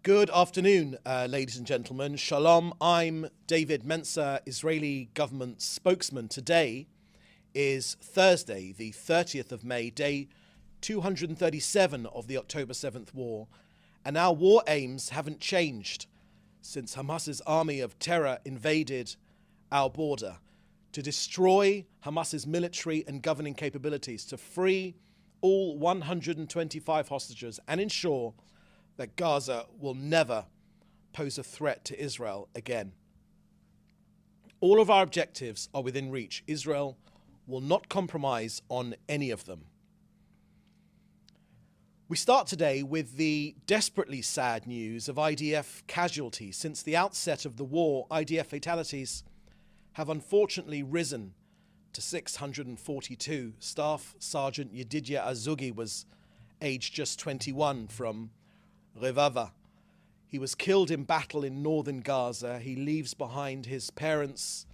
Good afternoon, ladies and gentlemen. Shalom. I'm David Mencer, Israeli government spokesman. Today is Thursday, the 30th of May, day 237 of the October 7th war. And our war aims haven't changed since Hamas's army of terror invaded our border: to destroy Hamas's military and governing capabilities, to free all 125 hostages and ensure that Gaza will never pose a threat to Israel again. All of our objectives are within reach. Israel will not compromise on any of them. We start today with the desperately sad news of IDF casualties. Since the outset of the war, IDF fatalities have unfortunately risen to 642. Staff Sergeant Yedidia Azugi was aged just 21 from Rafah. He was killed in battle in northern Gaza. He leaves behind his parents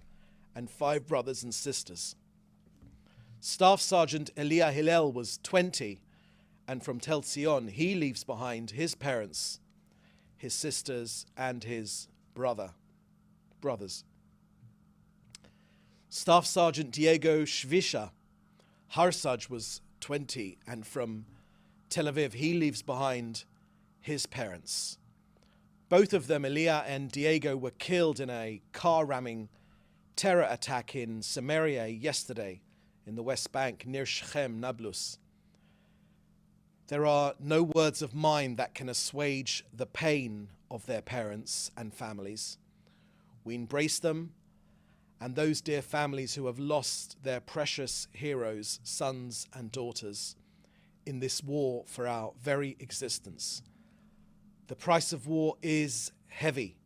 and 5 brothers and sisters. Staff Sergeant Elia Hillel was 20, and from Tel Zion, he leaves behind his parents, his sisters, and his brothers. Staff Sergeant Diego Shvisha Harsaj was 20, and from Tel Aviv, he leaves behind his parents. Both of them, Elia and Diego, were killed in a car-ramming terror attack in Samaria yesterday in the West Bank near Shechem, Nablus. There are no words of mine that can assuage the pain of their parents and families. We embrace them and those dear families who have lost their precious heroes, sons and daughters, in this war for our very existence. The price of war is heavy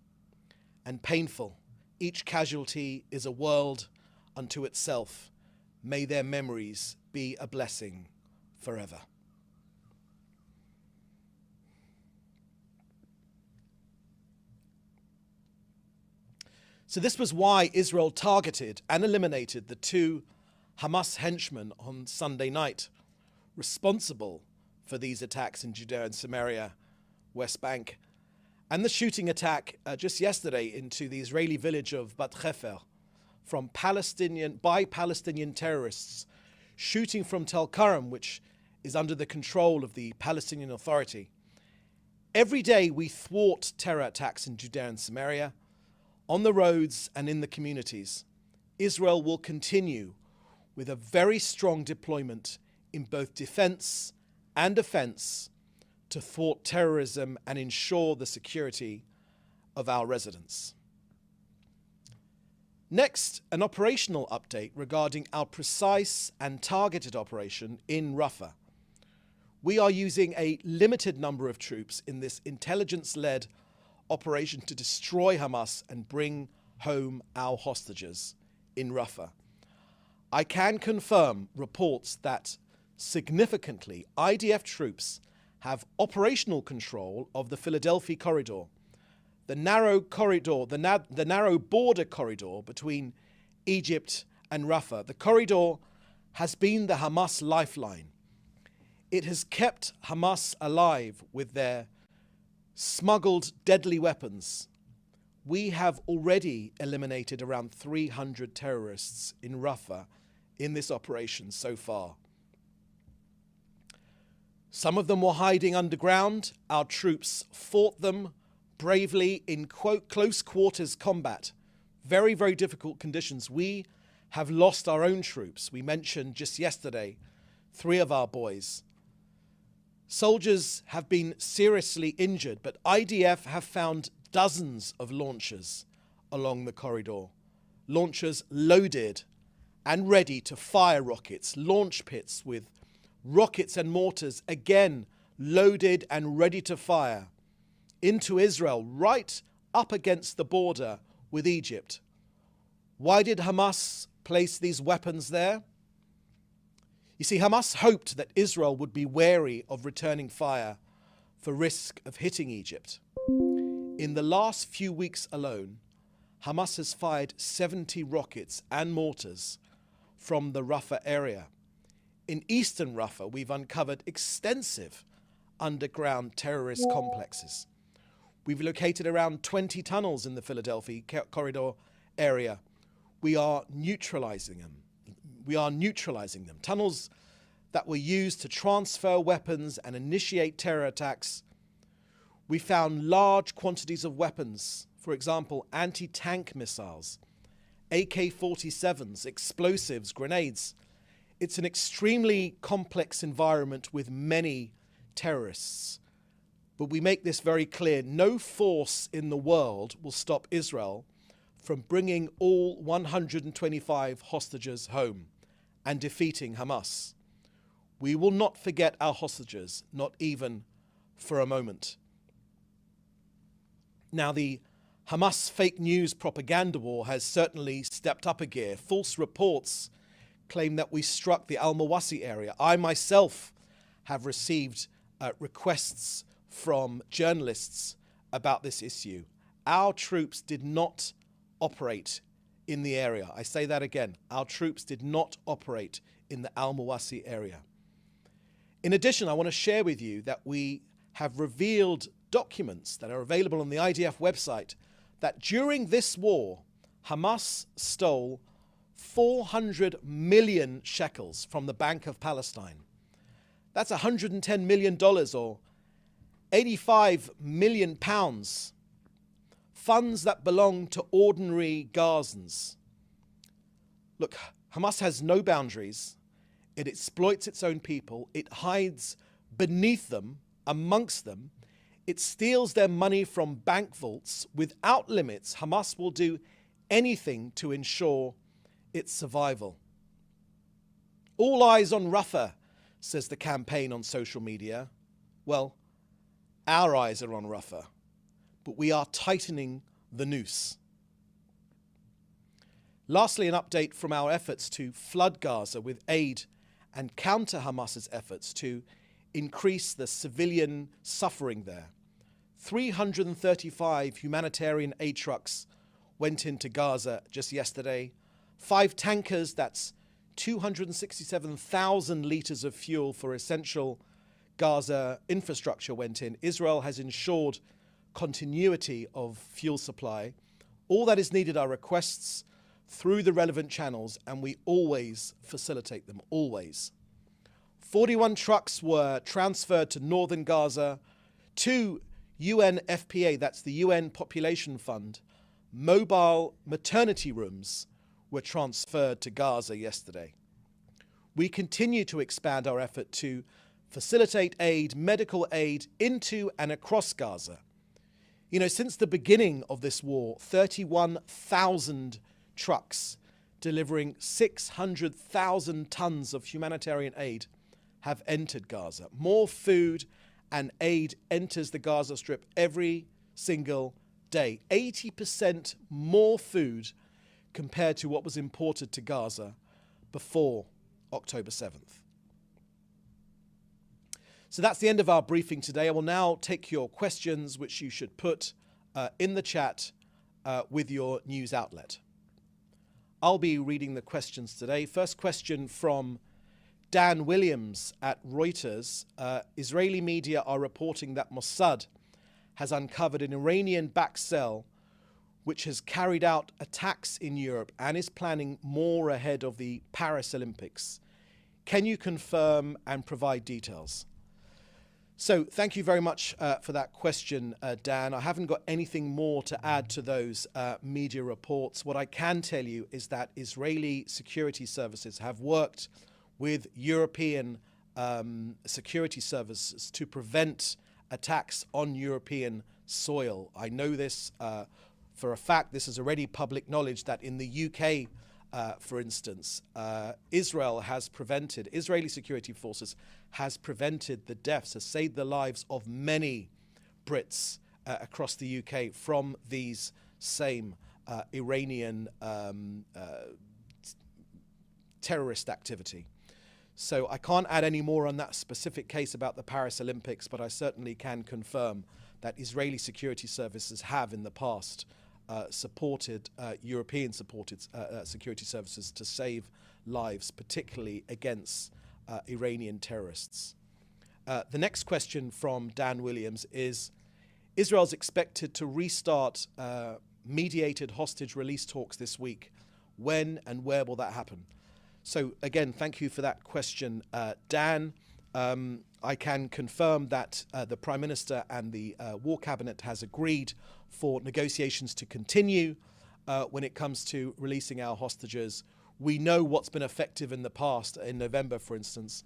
and painful. Each casualty is a world unto itself. May their memories be a blessing forever. So this was why Israel targeted and eliminated the 2 Hamas henchmen on Sunday night, responsible for these attacks in Judea and Samaria, West Bank, and the shooting attack just yesterday into the Israeli village of Bat Hefer by Palestinian terrorists shooting from Tel Karam, which is under the control of the Palestinian Authority. Every day we thwart terror attacks in Judea and Samaria, on the roads and in the communities. Israel will continue with a very strong deployment in both defense and offense to thwart terrorism and ensure the security of our residents. Next, an operational update regarding our precise and targeted operation in Rafah. We are using a limited number of troops in this intelligence-led operation to destroy Hamas and bring home our hostages in Rafah. I can confirm reports that significantly IDF troops have operational control of the Philadelphia corridor, the narrow border corridor between Egypt and Rafah. The corridor has been the Hamas lifeline. It has kept Hamas alive with their smuggled deadly weapons. We have already eliminated around 300 terrorists in Rafah in this operation so far. Some of them were hiding underground. Our troops fought them bravely in close quarters combat. Very, very difficult conditions. We have lost our own troops. We mentioned just yesterday 3 of our boys. Soldiers have been seriously injured, but IDF have found dozens of launchers along the corridor. Launchers loaded and ready to fire rockets, launch pits with rockets and mortars, again loaded and ready to fire into Israel, right up against the border with Egypt. Why did Hamas place these weapons there? You see, Hamas hoped that Israel would be wary of returning fire for risk of hitting Egypt. In the last few weeks alone, Hamas has fired 70 rockets and mortars from the Rafah area. In eastern Rafah, we've uncovered extensive underground terrorist complexes. We've located around 20 tunnels in the Philadelphia corridor area. We are neutralizing them. Tunnels that were used to transfer weapons and initiate terror attacks. We found large quantities of weapons, for example, anti-tank missiles, AK-47s, explosives, grenades. It's an extremely complex environment with many terrorists. But we make this very clear. No force in the world will stop Israel from bringing all 125 hostages home and defeating Hamas. We will not forget our hostages, not even for a moment. Now, the Hamas fake news propaganda war has certainly stepped up a gear. False reports claim that we struck the Al-Mawasi area. I myself have received requests from journalists about this issue. Our troops did not operate in the area. I say that again. Our troops did not operate in the Al-Mawasi area. In addition, I want to share with you that we have revealed documents that are available on the IDF website that during this war, Hamas stole 400 million shekels from the Bank of Palestine. That's $110 million or 85 million pounds, funds that belong to ordinary Gazans. Look, Hamas has no boundaries. It exploits its own people. It hides beneath them, amongst them. It steals their money from bank vaults without limits. Hamas will do anything to ensure its survival. All eyes on Rafah, says the campaign on social media. Well, our eyes are on Rafah, but we are tightening the noose. Lastly, an update from our efforts to flood Gaza with aid and counter Hamas's efforts to increase the civilian suffering there. 335 humanitarian aid trucks went into Gaza just yesterday. 5 tankers, that's 267,000 litres of fuel for essential Gaza infrastructure went in. Israel has ensured continuity of fuel supply. All that is needed are requests through the relevant channels, and we always facilitate them, always. 41 trucks were transferred to northern Gaza. 2 UNFPA, that's the UN Population Fund, mobile maternity rooms were transferred to Gaza yesterday. We continue to expand our effort to facilitate aid, medical aid into and across Gaza. You know, since the beginning of this war, 31,000 trucks delivering 600,000 tons of humanitarian aid have entered Gaza. More food and aid enters the Gaza Strip every single day. 80% more food compared to what was imported to Gaza before October 7th. So that's the end of our briefing today. I will now take your questions, which you should put in the chat with your news outlet. I'll be reading the questions today. First question from Dan Williams at Reuters. Israeli media are reporting that Mossad has uncovered an Iranian-backed cell which has carried out attacks in Europe and is planning more ahead of the Paris Olympics. Can you confirm and provide details? So thank you very much for that question, Dan. I haven't got anything more to add to those media reports. What I can tell you is that Israeli security services have worked with European security services to prevent attacks on European soil. I know this for a fact. This is already public knowledge that in the UK, for instance, Israeli security forces has prevented the deaths, has saved the lives of many Brits across the UK from these same Iranian terrorist activity. So I can't add any more on that specific case about the Paris Olympics, but I certainly can confirm that Israeli security services have in the past supported European-supported security services to save lives, particularly against Iranian terrorists. The next question from Dan Williams is Israel's expected to restart mediated hostage release talks this week. When and where will that happen? So again, thank you for that question, Dan. I can confirm that the Prime Minister and the War Cabinet has agreed for negotiations to continue when it comes to releasing our hostages. We know what's been effective in the past. In November, for instance,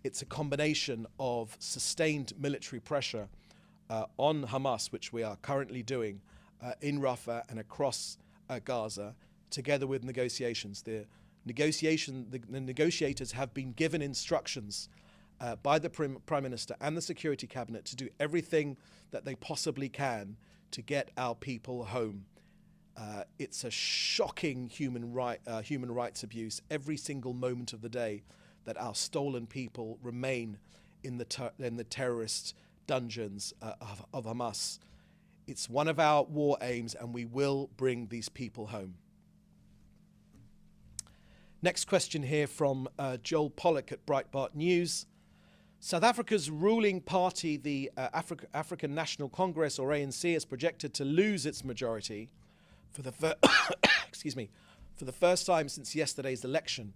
it's a combination of sustained military pressure on Hamas, which we are currently doing in Rafah and across Gaza, together with negotiations. The negotiators have been given instructions by the Prime Minister and the Security Cabinet to do everything that they possibly can to get our people home. It's a shocking human rights abuse every single moment of the day that our stolen people remain in the terrorist dungeons of Hamas. It's one of our war aims, and we will bring these people home. Next question here from Joel Pollack at Breitbart News. South Africa's ruling party, the African National Congress, or ANC, is projected to lose its majority for the for the first time since yesterday's election,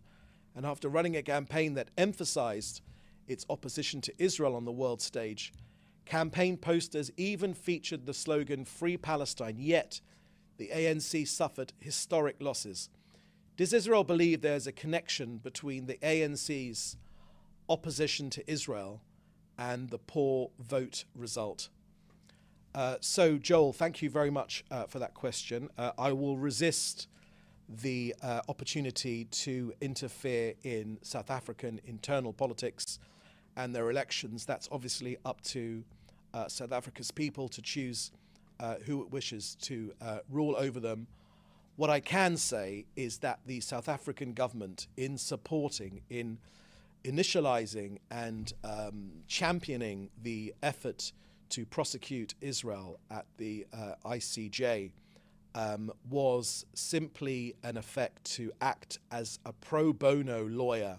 and after running a campaign that emphasized its opposition to Israel on the world stage. Campaign posters even featured the slogan "Free Palestine," yet the ANC suffered historic losses. Does Israel believe there's a connection between the ANC's opposition to Israel and the poor vote result? So, Joel, thank you very much for that question. I will resist the opportunity to interfere in South African internal politics and their elections. That's obviously up to South Africa's people to choose who it wishes to rule over them. What I can say is that the South African government, in supporting, in initializing and championing the effort to prosecute Israel at the ICJ, was simply an effect to act as a pro bono lawyer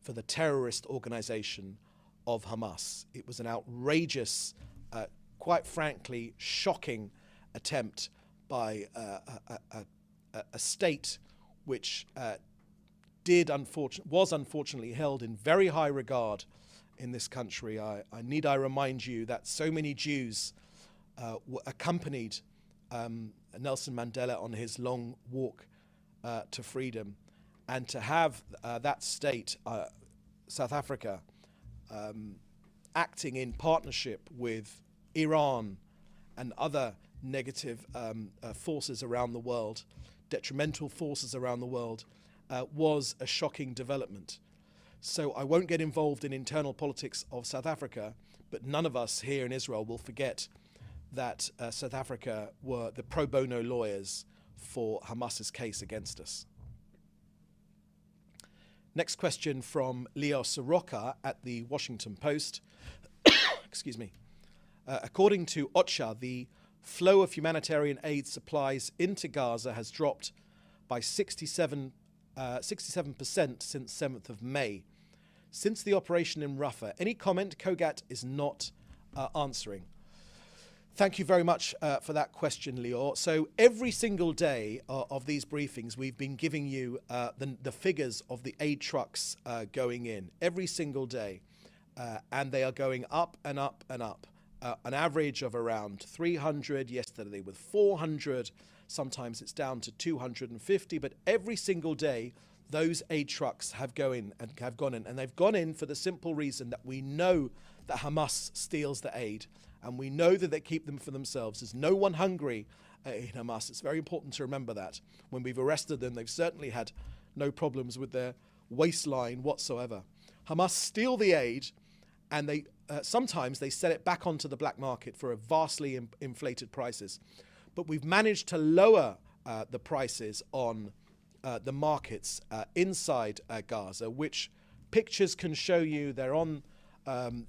for the terrorist organization of Hamas. It was an outrageous, quite frankly, shocking attempt by a state which was unfortunately held in very high regard in this country. Need I remind you that so many Jews accompanied Nelson Mandela on his long walk to freedom, and to have that state, South Africa, acting in partnership with Iran and other negative forces around the world, detrimental forces around the world, was a shocking development. So I won't get involved in internal politics of South Africa, but none of us here in Israel will forget that South Africa were the pro bono lawyers for Hamas's case against us. Next question from Leo Soroka at the Washington Post. Excuse me. According to OCHA, the flow of humanitarian aid supplies into Gaza has dropped by 67% since 7th of May. Since the operation in Rafah, any comment? Kogat is not answering. Thank you very much for that question, Leo. So every single day of these briefings, we've been giving you the figures of the aid trucks going in every single day. And they are going up and up and up. An average of around 300 yesterday with 400. Sometimes it's down to 250. But every single day, those aid trucks have gone in. And they've gone in for the simple reason that we know that Hamas steals the aid. And we know that they keep them for themselves. There's no one hungry in Hamas. It's very important to remember that. When we've arrested them, they've certainly had no problems with their waistline whatsoever. Hamas steal the aid, and they sometimes they sell it back onto the black market for a vastly inflated prices. But we've managed to lower the prices on the markets inside Gaza, which pictures can show you. They're on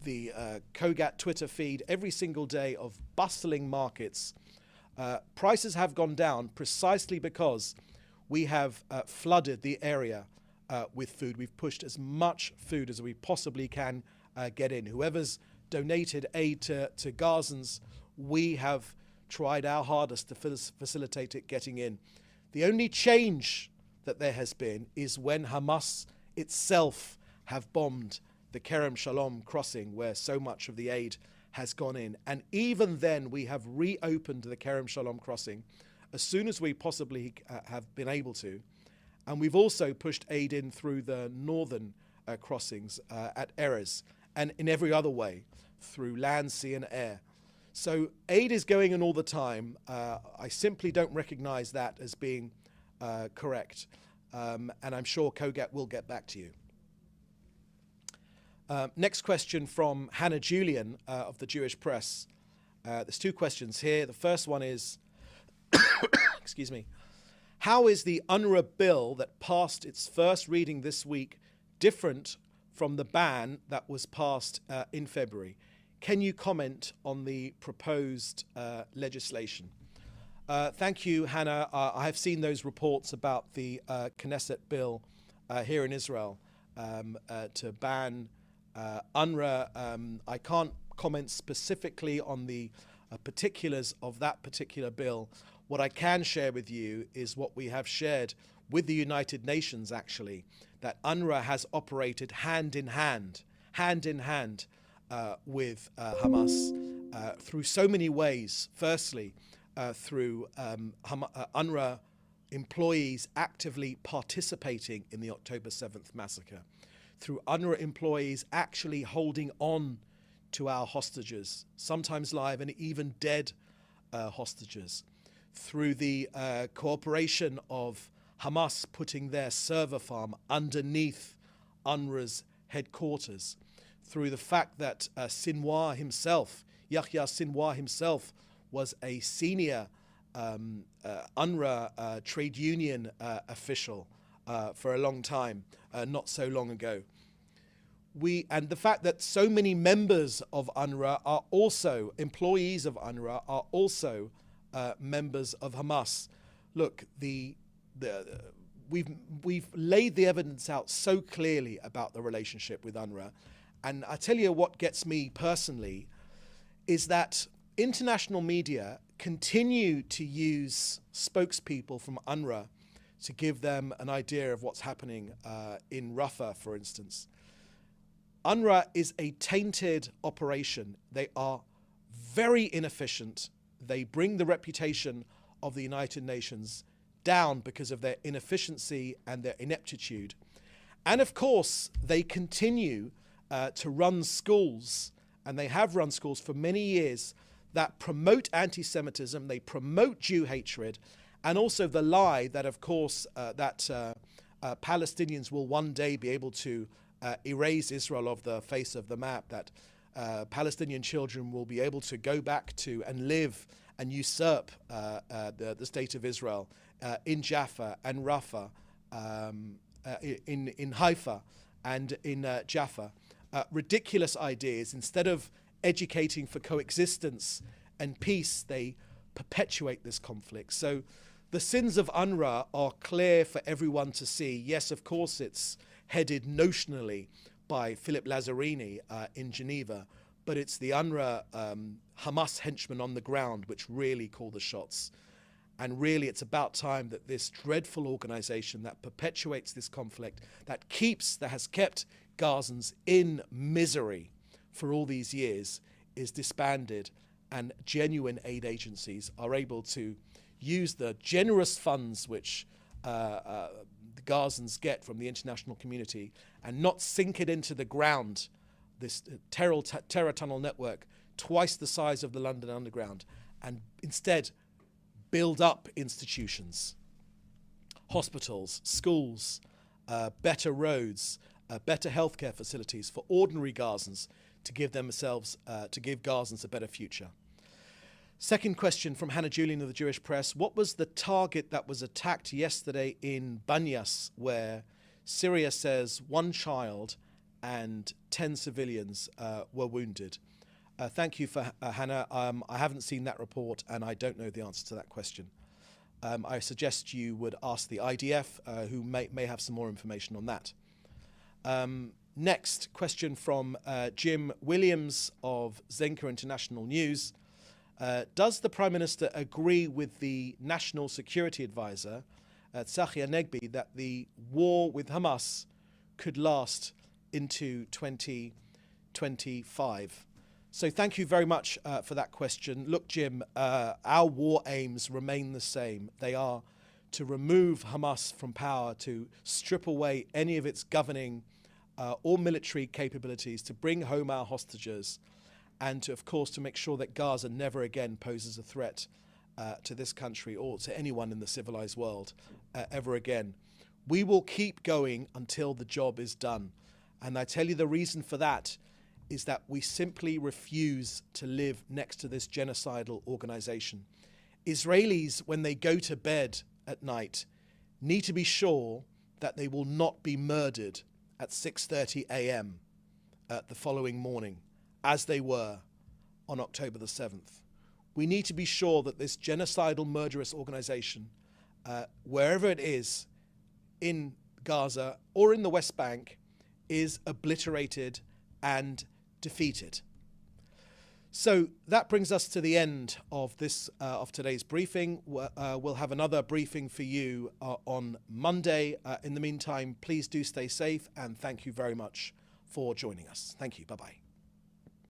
the Kogat Twitter feed every single day of bustling markets. Prices have gone down precisely because we have flooded the area with food. We've pushed as much food as we possibly can get in. Whoever's donated aid to Gazans we have tried our hardest to facilitate it getting in. The only change that there has been is when Hamas itself have bombed the Kerem Shalom crossing, where so much of the aid has gone in. And even then, we have reopened the Kerem Shalom crossing as soon as we possibly have been able to. And we've also pushed aid in through the northern crossings at Erez, and in every other way, through land, sea, and air. So aid is going in all the time. I simply don't recognize that as being correct. And I'm sure COGAT will get back to you. Next question from Hannah Julian of the Jewish Press. There's two questions here. The first one is, excuse me, how is the UNRWA bill that passed its first reading this week different from the ban that was passed in February? Can you comment on the proposed legislation? Thank you, Hannah. I have seen those reports about the Knesset bill here in Israel to ban UNRWA. I can't comment specifically on the particulars of that particular bill. What I can share with you is what we have shared with the United Nations, actually, that UNRWA has operated hand in hand with Hamas through so many ways. Firstly, through UNRWA employees actively participating in the October 7th massacre, through UNRWA employees actually holding on to our hostages, sometimes live and even dead hostages, through the cooperation of Hamas putting their server farm underneath UNRWA's headquarters, through the fact that Sinwar himself, Yahya Sinwar himself, was a senior UNRWA trade union official for a long time, not so long ago. And the fact that so many members of UNRWA are also, employees of UNRWA are also members of Hamas. Look, we've laid the evidence out so clearly about the relationship with UNRWA. And I tell you what gets me personally is that international media continue to use spokespeople from UNRWA to give them an idea of what's happening in Rafah, for instance. UNRWA is a tainted operation. They are very inefficient. They bring the reputation of the United Nations down because of their inefficiency and their ineptitude. And of course, they continue to run schools, and they have run schools for many years, that promote anti-Semitism, they promote Jew hatred, and also the lie that, of course, that Palestinians will one day be able to erase Israel off the face of the map, that Palestinian children will be able to go back to and live and usurp the state of Israel in Jaffa and Rafah, in Haifa and in Jaffa. Ridiculous ideas. Instead of educating for coexistence and peace, they perpetuate this conflict. So the sins of UNRWA are clear for everyone to see. Yes, of course, it's headed notionally by Philip Lazzarini in Geneva, but it's the UNRWA Hamas henchmen on the ground which really call the shots. And really, it's about time that this dreadful organization that perpetuates this conflict, that has kept Gazans in misery for all these years, is disbanded, and genuine aid agencies are able to use the generous funds which the Gazans get from the international community and not sink it into the ground, this terror tunnel network, twice the size of the London Underground, and instead build up institutions, hospitals, schools, better roads, better healthcare facilities for ordinary Gazans to give Gazans a better future. Second question from Hannah Julian of the Jewish Press. What was the target that was attacked yesterday in Banyas, where Syria says 1 child and 10 civilians were wounded? Thank you for Hannah. I haven't seen that report and I don't know the answer to that question. I suggest you would ask the IDF, who may have some more information on that. Next question from Jim Williams of Zenka International News. Does the Prime Minister agree with the National Security Advisor, Tsachi Negbi, that the war with Hamas could last into 2025? So thank you very much for that question. Look, Jim, our war aims remain the same. They are to remove Hamas from power, to strip away any of its governing or military capabilities, to bring home our hostages, and to, of course, to make sure that Gaza never again poses a threat to this country or to anyone in the civilized world ever again. We will keep going until the job is done. And I tell you, the reason for that is that we simply refuse to live next to this genocidal organization. Israelis, when they go to bed at night, need to be sure that they will not be murdered at 6:30 a.m. The following morning, as they were on October the 7th. We need to be sure that this genocidal, murderous organization, wherever it is, in Gaza or in the West Bank, is obliterated and defeated. So that brings us to the end of this of today's briefing. We'll have another briefing for you on Monday. In the meantime, please do stay safe, and thank you very much for joining us. Thank you. Bye-bye.